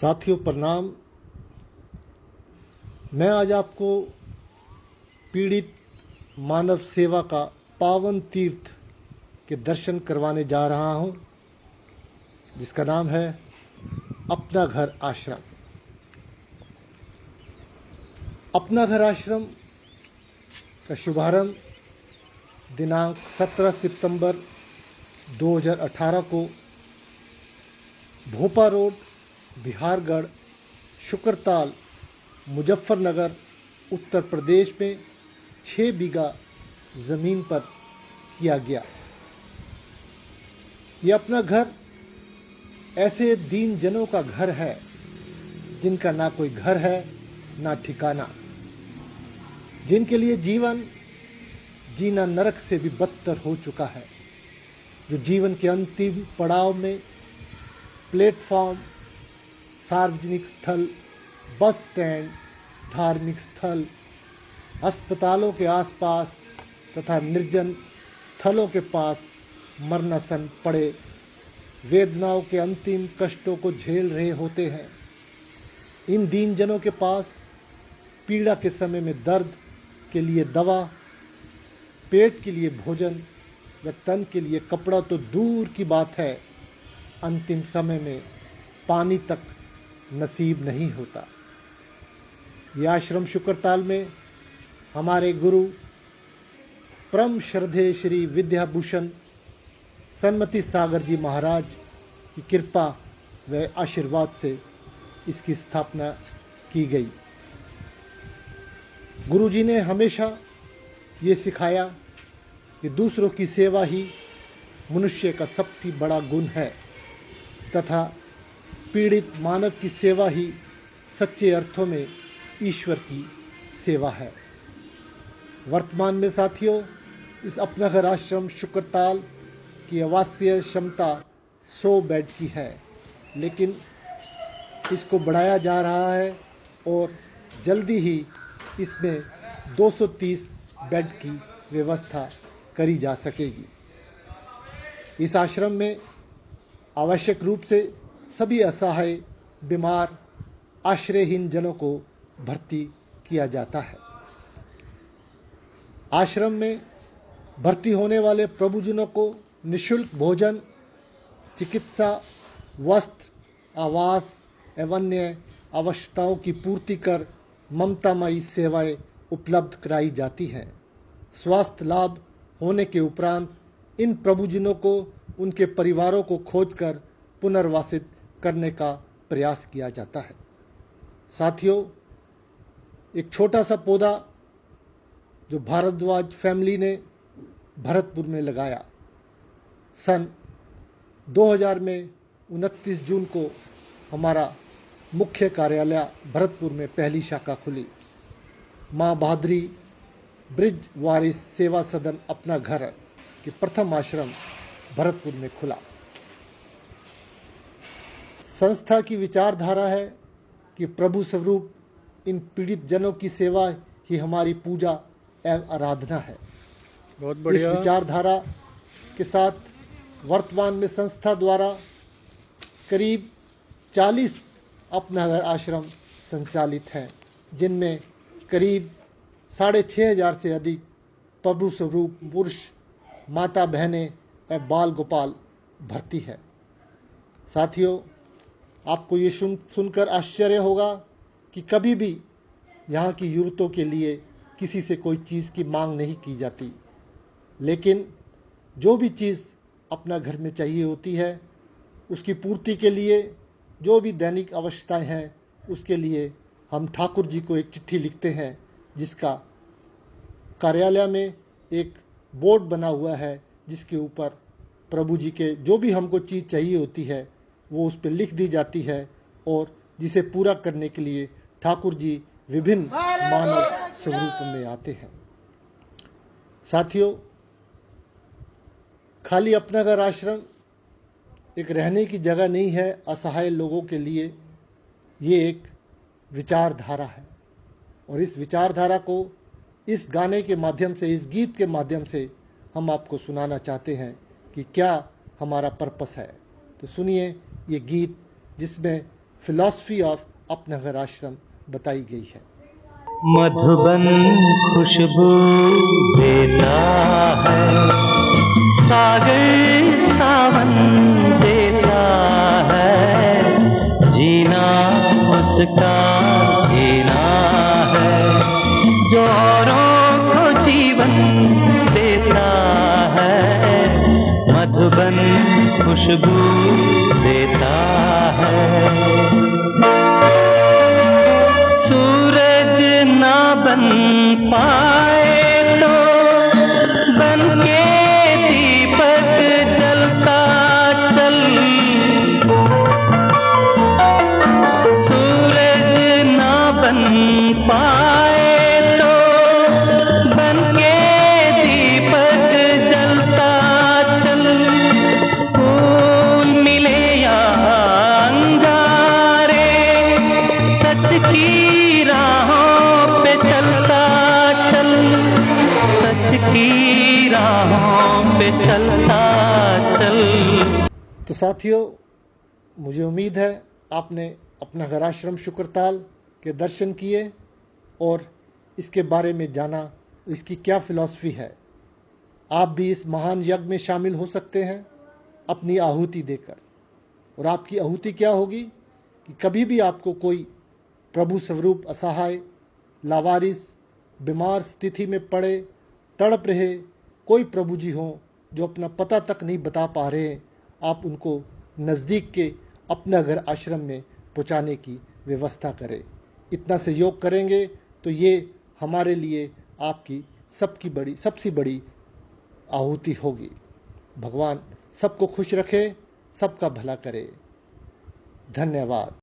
साथियों प्रणाम। मैं आज आपको पीड़ित मानव सेवा का पावन तीर्थ के दर्शन करवाने जा रहा हूं, जिसका नाम है अपना घर आश्रम। अपना घर आश्रम का शुभारंभ दिनांक 17 सितंबर 2018 को भोपा रोड, बिहारगढ़, शुक्रताल, मुजफ्फरनगर, उत्तर प्रदेश में 6 बीघा ज़मीन पर किया गया। ये अपना घर ऐसे दीन जनों का घर है जिनका ना कोई घर है ना ठिकाना, जिनके लिए जीवन जीना नरक से भी बदतर हो चुका है, जो जीवन के अंतिम पड़ाव में प्लेटफॉर्म, सार्वजनिक स्थल, बस स्टैंड, धार्मिक स्थल, अस्पतालों के आसपास तथा निर्जन स्थलों के पास मरणासन पड़े वेदनाओं के अंतिम कष्टों को झेल रहे होते हैं। इन दीन जनों के पास पीड़ा के समय में दर्द के लिए दवा, पेट के लिए भोजन व तन के लिए कपड़ा तो दूर की बात है, अंतिम समय में पानी तक नसीब नहीं होता। यह आश्रम शुक्रताल में हमारे गुरु परम श्रद्धेय श्री विद्याभूषण सन्मति सागर जी महाराज की कृपा व आशीर्वाद से इसकी स्थापना की गई। गुरु जी ने हमेशा ये सिखाया कि दूसरों की सेवा ही मनुष्य का सबसे बड़ा गुण है तथा पीड़ित मानव की सेवा ही सच्चे अर्थों में ईश्वर की सेवा है। वर्तमान में साथियों, इस अपना घर आश्रम शुक्रताल की आवासीय क्षमता 100 बेड की है, लेकिन इसको बढ़ाया जा रहा है और जल्दी ही इसमें 230 बेड की व्यवस्था करी जा सकेगी। इस आश्रम में आवश्यक रूप से सभी असहाय, बीमार, आश्रयहीन जनों को भर्ती किया जाता है। आश्रम में भर्ती होने वाले प्रभुजनों को निःशुल्क भोजन, चिकित्सा, वस्त्र, आवास एवं अन्य आवश्यकताओं की पूर्ति कर ममतामयी सेवाएं उपलब्ध कराई जाती हैं। स्वास्थ्य लाभ होने के उपरांत इन प्रभुजनों को उनके परिवारों को खोजकर पुनर्वासित करने का प्रयास किया जाता है। साथियों, एक छोटा सा पौधा जो भारद्वाज फैमिली ने भरतपुर में लगाया, सन 2000 में 29 जून को हमारा मुख्य कार्यालय भरतपुर में पहली शाखा खुली। माँ बहादुरी ब्रिज वारिस सेवा सदन अपना घर के प्रथम आश्रम भरतपुर में खुला। संस्था की विचारधारा है कि प्रभु स्वरूप इन पीड़ित जनों की सेवा ही हमारी पूजा एवं आराधना है। बहुत बढ़िया। इस विचारधारा के साथ वर्तमान में संस्था द्वारा करीब 40 अपना घर आश्रम संचालित हैं, जिनमें करीब 6500 से अधिक प्रभु स्वरूप पुरुष, माता बहनें एवं बाल गोपाल भर्ती है। साथियों, आपको ये सुनकर आश्चर्य होगा कि कभी भी यहाँ की युवतों के लिए किसी से कोई चीज़ की मांग नहीं की जाती, लेकिन जो भी चीज़ अपना घर में चाहिए होती है उसकी पूर्ति के लिए जो भी दैनिक आवश्यकताएं हैं उसके लिए हम ठाकुर जी को एक चिट्ठी लिखते हैं, जिसका कार्यालय में एक बोर्ड बना हुआ है जिसके ऊपर प्रभु जी के जो भी हमको चीज़ चाहिए होती है वो उस पर लिख दी जाती है और जिसे पूरा करने के लिए ठाकुर जी विभिन्न मानव स्वरूप में आते हैं। साथियों, खाली अपना घर आश्रम एक रहने की जगह नहीं है असहाय लोगों के लिए, ये एक विचारधारा है और इस विचारधारा को इस गाने के माध्यम से, इस गीत के माध्यम से हम आपको सुनाना चाहते हैं कि क्या हमारा पर्पस है। तो सुनिए ये गीत जिसमें फिलॉसफी ऑफ अपना घर आश्रम बताई गई है। मधुबन खुशबू देता है, सागर सावन देता है, जीना उसका जीना है, जो औरों को जीवन देता है, मधुबन खुशबू देता है। सूरज ना बन पाए तो बन के दीपक जलता चल, सूरज ना बन पाए तो बन के दीपक जलता चल, फूल मिले या अंगारे, सच की राहों पे चलता चल, सच की राहों पे चलता चल। तो साथियों, मुझे उम्मीद है आपने अपना घर आश्रम शुक्रताल के दर्शन किए और इसके बारे में जाना, इसकी क्या फिलॉसफी है। आप भी इस महान यज्ञ में शामिल हो सकते हैं अपनी आहुति देकर। और आपकी आहुति क्या होगी कि कभी भी आपको कोई प्रभु स्वरूप असहाय, लावारिस, बीमार स्थिति में पड़े, तड़प रहे कोई प्रभु जी हों जो अपना पता तक नहीं बता पा रहे हैं, आप उनको नज़दीक के अपना घर आश्रम में पहुंचाने की व्यवस्था करें। इतना सहयोग करेंगे तो ये हमारे लिए आपकी सबसे बड़ी आहुति होगी। भगवान सबको खुश रखे, सबका भला करे। धन्यवाद।